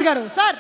గారు సార్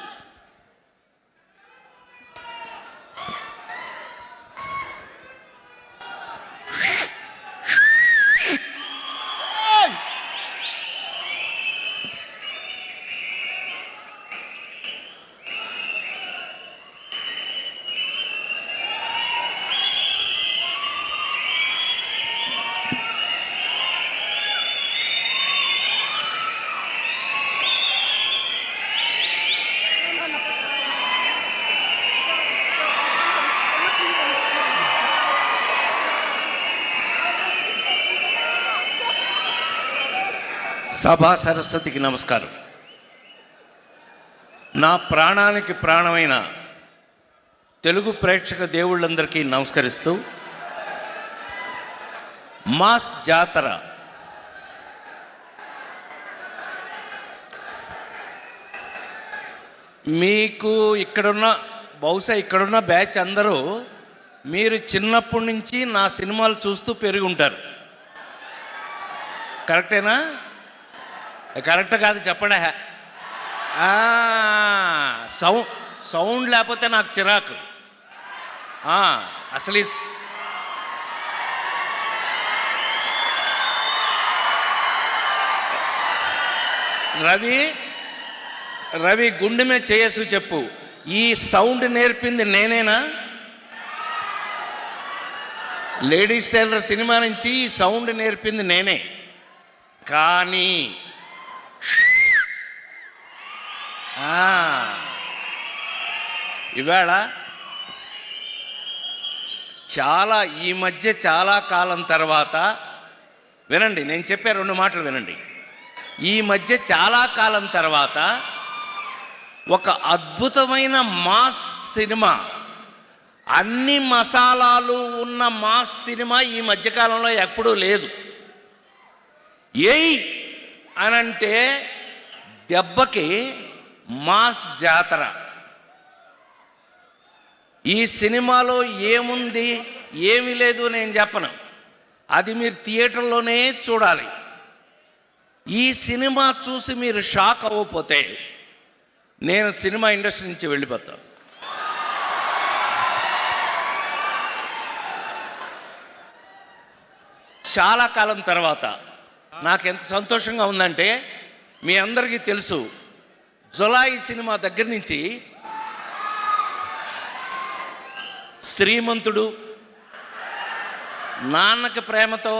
సభా సరస్వతికి నమస్కారం. నా ప్రాణానికి ప్రాణమైన తెలుగు ప్రేక్షక దేవుళ్ళందరికీ నమస్కరిస్తూ, మాస్ జాతర మీకు బహుశా ఇక్కడున్న బ్యాచ్ అందరూ మీరు చిన్నప్పటి నుంచి నా సినిమాలు చూస్తూ పెరిగి ఉంటారు. కరెక్టేనా? కరెక్ట్ కాదు చెప్పండి. సౌండ్ లేకపోతే నాకు చిరాకు. అసలు రవి గుండె మీద చేయసు చెప్పు, ఈ సౌండ్ నేర్పింది నేనేనా? లేడీస్ టైలర్ సినిమా నుంచి ఈ సౌండ్ నేర్పింది నేనే. కానీ ఇవాళ ఈ మధ్య చాలా కాలం తర్వాత వినండి, నేను చెప్పే 2 మాటలు వినండి. ఈ మధ్య చాలా కాలం తర్వాత ఒక అద్భుతమైన మాస్ సినిమా, అన్ని మసాలాలు ఉన్న మాస్ సినిమా ఈ మధ్యకాలంలో ఎప్పుడూ లేదు. ఏయ్ అనంటే దెబ్బకి మాస్ జాతర. ఈ సినిమాలో ఏముంది ఏమీ లేదు నేను చెప్పను, అది మీరు థియేటర్లోనే చూడాలి. ఈ సినిమా చూసి మీరు షాక్ అవ్వకపోతే నేను సినిమా ఇండస్ట్రీ నుంచి వెళ్ళిపోతాను. చాలా కాలం తర్వాత నాకు ఎంత సంతోషంగా ఉందంటే, మీ అందరికీ తెలుసు, జులాయి సినిమా దగ్గర నుంచి శ్రీమంతుడు, నాన్నకి ప్రేమతో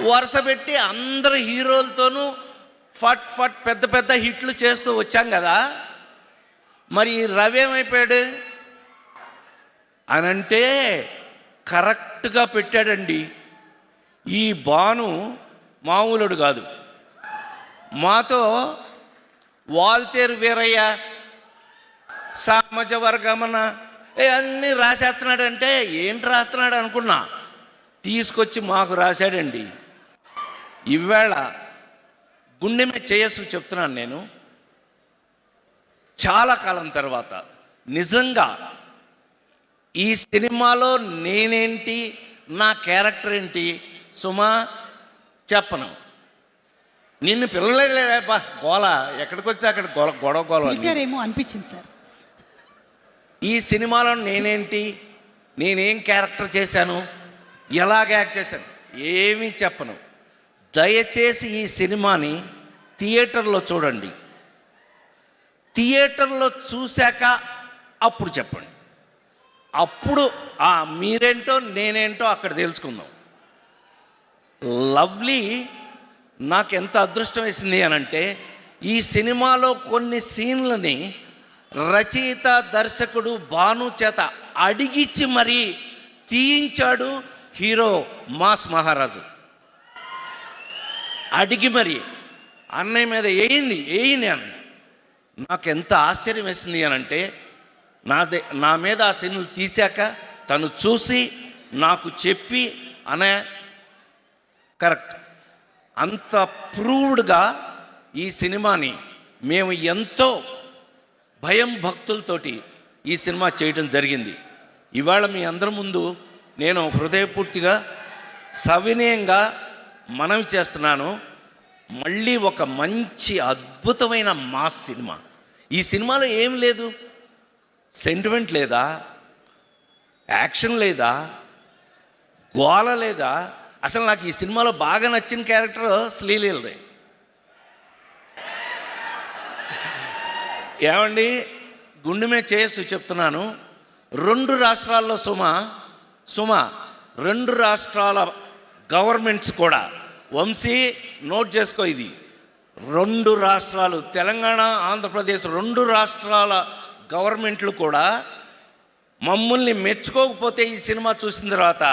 వరుస పెట్టి అందరు హీరోలతోనూ ఫట్ ఫట్ పెద్ద పెద్ద హిట్లు చేస్తూ వచ్చాం కదా. మరి రవి ఏమైపోయాడు అనంటే కరెక్ట్గా పెట్టాడండి. ఈ భాను మామూలుడు కాదు. మాతో వాల్తేరు వీరయ్య, సామజ వర్గమన అన్నీ రాసేస్తున్నాడంటే ఏంటి రాస్తున్నాడు అనుకున్నా, తీసుకొచ్చి మాకు రాశాడండి. ఇవాళ గుండె మీద చేయసు చెప్తున్నాను నేను, చాలా కాలం తర్వాత నిజంగా ఈ సినిమాలో నేనేంటి, నా క్యారెక్టర్ ఏంటి సుమా చెప్పను. నిన్ను పిల్లలేపా గోల, ఎక్కడికి వచ్చి అక్కడ గొడవ అనిపించింది సార్. ఈ సినిమాలో నేనేంటి, నేనేం క్యారెక్టర్ చేశాను, ఎలాగ యాక్ట్ చేశాను ఏమీ చెప్పను. దయచేసి ఈ సినిమాని థియేటర్లో చూడండి. థియేటర్లో చూశాక అప్పుడు చెప్పండి. అప్పుడు మీరేంటో నేనేంటో అక్కడ తెలుసుకుందాం. లవ్లీ నాకు ఎంత అదృష్టం వేసింది అనంటే, ఈ సినిమాలో కొన్ని సీన్లని రచయిత దర్శకుడు భాను చేత అడిగిచ్చి మరీ తీయించాడు హీరో మాస్ మహారాజు. అడిగి మరి అన్నయ్య మీద వేయండి అని. నాకు ఎంత ఆశ్చర్యం వేసింది అనంటే, నా మీద ఆ సీన్లు తీశాక తను చూసి నాకు చెప్పి అనే కరెక్ట్ అంత ప్రూవ్డ్గా ఈ సినిమాని మేము ఎంతో భయం భక్తులతోటి ఈ సినిమా చేయడం జరిగింది. ఇవాళ మీ అందరి ముందు నేను హృదయపూర్తిగా సవినయంగా మనవి చేస్తున్నాను. మళ్ళీ ఒక మంచి అద్భుతమైన మాస్ సినిమా. ఈ సినిమాలో ఏం లేదు, సెంటిమెంట్ లేదా, యాక్షన్ లేదా, గోల లేదా. అసలు నాకు ఈ సినిమాలో బాగా నచ్చిన క్యారెక్టర్ శ్రీలీలదే. ఏమండి, గుండె మీద చేసి చెప్తున్నాను, 2 రాష్ట్రాల్లో సుమ 2 రాష్ట్రాల గవర్నమెంట్స్ కూడా, వంశీ నోట్ చేసుకో, ఇది 2 రాష్ట్రాలు, తెలంగాణ ఆంధ్రప్రదేశ్ 2 రాష్ట్రాల గవర్నమెంట్లు కూడా మమ్మల్ని మెచ్చుకోకపోతే ఈ సినిమా చూసిన తర్వాత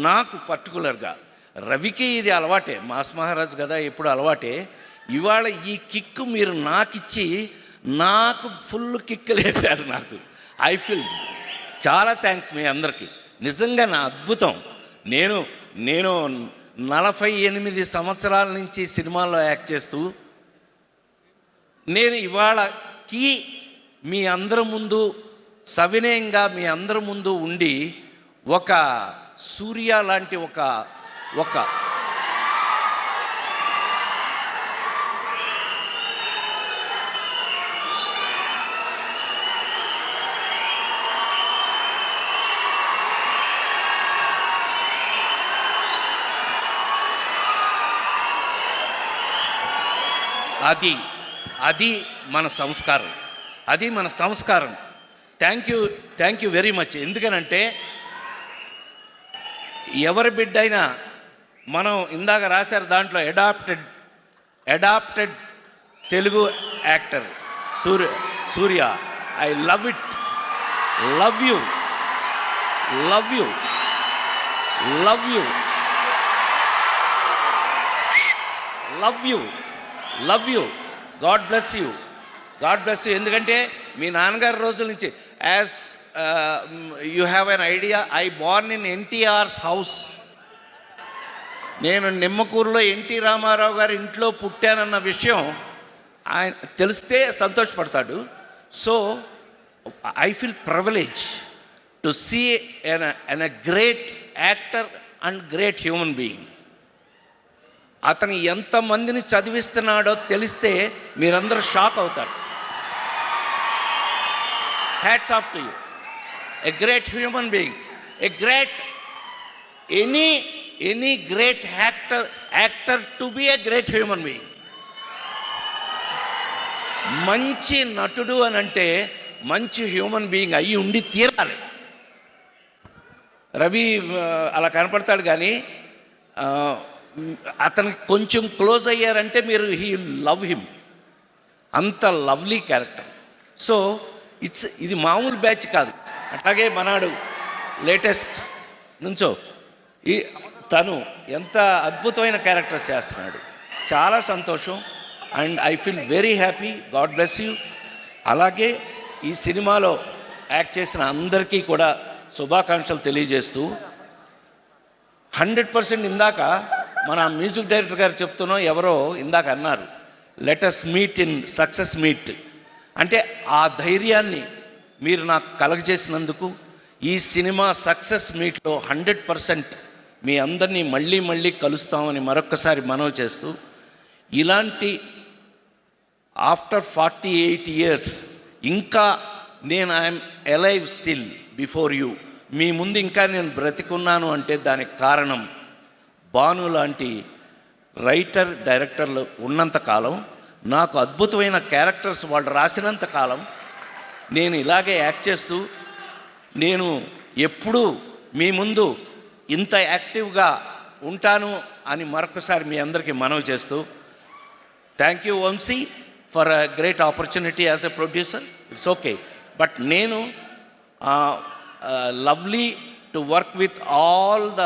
నాకు పర్టికులర్గా రవికి ఇది అలవాటే, మాస్ మహారాజ్ కదా ఎప్పుడు అలవాటే. ఇవాళ ఈ కిక్ మీరు నాకిచ్చి నాకు ఫుల్ కిక్ లేపారు. నాకు ఐ ఫీల్ చాలా థ్యాంక్స్ మీ అందరికీ. నిజంగా నా అద్భుతం. నేను 48 సంవత్సరాల నుంచి సినిమాల్లో యాక్ట్ చేస్తూ నేను ఇవాళకి మీ అందరి ముందు సవినయంగా మీ అందరి ముందు ఉండి ఒక సూర్య లాంటి ఒక అది మన సంస్కారం, అది మన సంస్కారం. Thank you very much. ఎందుకనంటే ఎవరి బిడ్డ అయినా మనం ఇందాక రాశారు దాంట్లో adapted Telugu actor Surya. I love it. Love you. God bless you. ఎందుకంటే మీ నాన్నగారి రోజుల నుంచి as you have an idea, I born in NTR's house. నేను నిమ్మకూరులో ఎన్టీ రామారావు గారి ఇంట్లో పుట్టానన్న విషయం ఆయన తెలిస్తే సంతోషపడతాడు. So I feel privilege to see an a great actor and great human being. అతను ఎంతమందిని చదివిస్తున్నాడో తెలిస్తే మీరందరూ షాక్ అవుతారు. Hats off to you. A great human being, a great any great actor to be a great human being. మంచి నటుడు అని అంటే మంచి హ్యూమన్ బీయింగ్ అయ్యి ఉండి తీరాలి. రవి అలా కనపడతాడు కానీ అతనికి కొంచెం క్లోజ్ అయ్యారంటే మీరు హీ లవ్ హిమ్. అంత లవ్లీ క్యారెక్టర్. సో ఇది మామూలు బ్యాచ్ కాదు. అట్లాగే మనాడు లేటెస్ట్ నుంచో తను ఎంత అద్భుతమైన క్యారెక్టర్స్ చేస్తున్నాడు. చాలా సంతోషం and I feel very happy. God bless you. అలాగే ఈ సినిమాలో యాక్ట్ చేసిన అందరికీ కూడా శుభాకాంక్షలు తెలియజేస్తూ 100% ఇందాక మన మ్యూజిక్ డైరెక్టర్ గారు చెప్తున్నాం, ఎవరో ఇందాక అన్నారు, let us meet in success meet. అంటే ఆ ధైర్యాన్ని మీరు నాకు కలగజేసినందుకు ఈ సినిమా సక్సెస్ మీట్లో 100% మీ అందరినీ మళ్ళీ కలుస్తామని మరొక్కసారి మనవి చేస్తూ, ఇలాంటి ఆఫ్టర్ 48 years ఇంకా నేను I'm alive still before you, మీ ముందు ఇంకా నేను బ్రతికున్నాను అంటే దానికి కారణం భాను లాంటి రైటర్ డైరెక్టర్లు ఉన్నంతకాలం, నాకు అద్భుతమైన క్యారెక్టర్స్ వాళ్ళు రాసినంత కాలం నేను ఇలాగే యాక్ట్ చేస్తూ నేను ఎప్పుడూ మీ ముందు ఇంత యాక్టివ్గా ఉంటాను అని మరొకసారి మీ అందరికీ మనవి చేస్తూ, thank you Vamsi for a great opportunity as a producer. It's okay, but నేను lovely to work with all the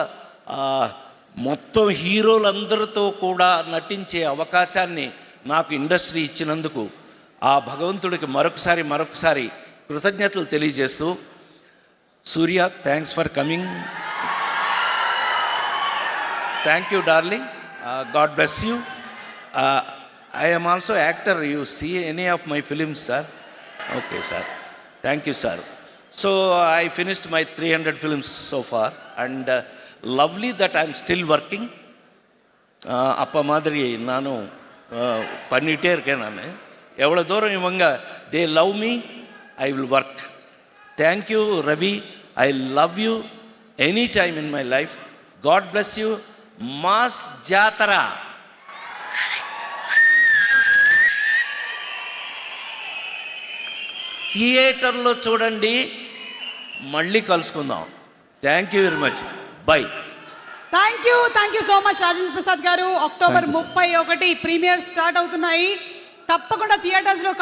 మొత్తం హీరోలందరితో కూడా నటించే అవకాశాన్ని నాకు ఇండస్ట్రీ ఇచ్చినందుకు ఆ భగవంతుడికి మరొకసారి కృతజ్ఞతలు తెలియజేస్తూ, Surya, thanks for coming. Thank you darling. God bless you. I am also actor. You see any of my films, sir? Okay, sir. Thank you, sir. So I finished my 300 films so far, and lovely that I am still working. அப்போ மாதிரி நானும் பண்ணிகிட்டே இருக்கேன். நான் எவ்வளோ தூரம் இவங்க they love me, I will work. Thank you Ravi, I love you any time in my life. God bless you. Mass జాతర. థియేటర్లో చూడండి. మళ్ళీ కలుసుకుందాం. Thank you very much. By. Thank you so much Rajendra Prasad గారు. అక్టోబర్ 31 ప్రీమియర్ స్టార్ట్ అవుతున్నాయి. తప్పకుండా థియేటర్స్లో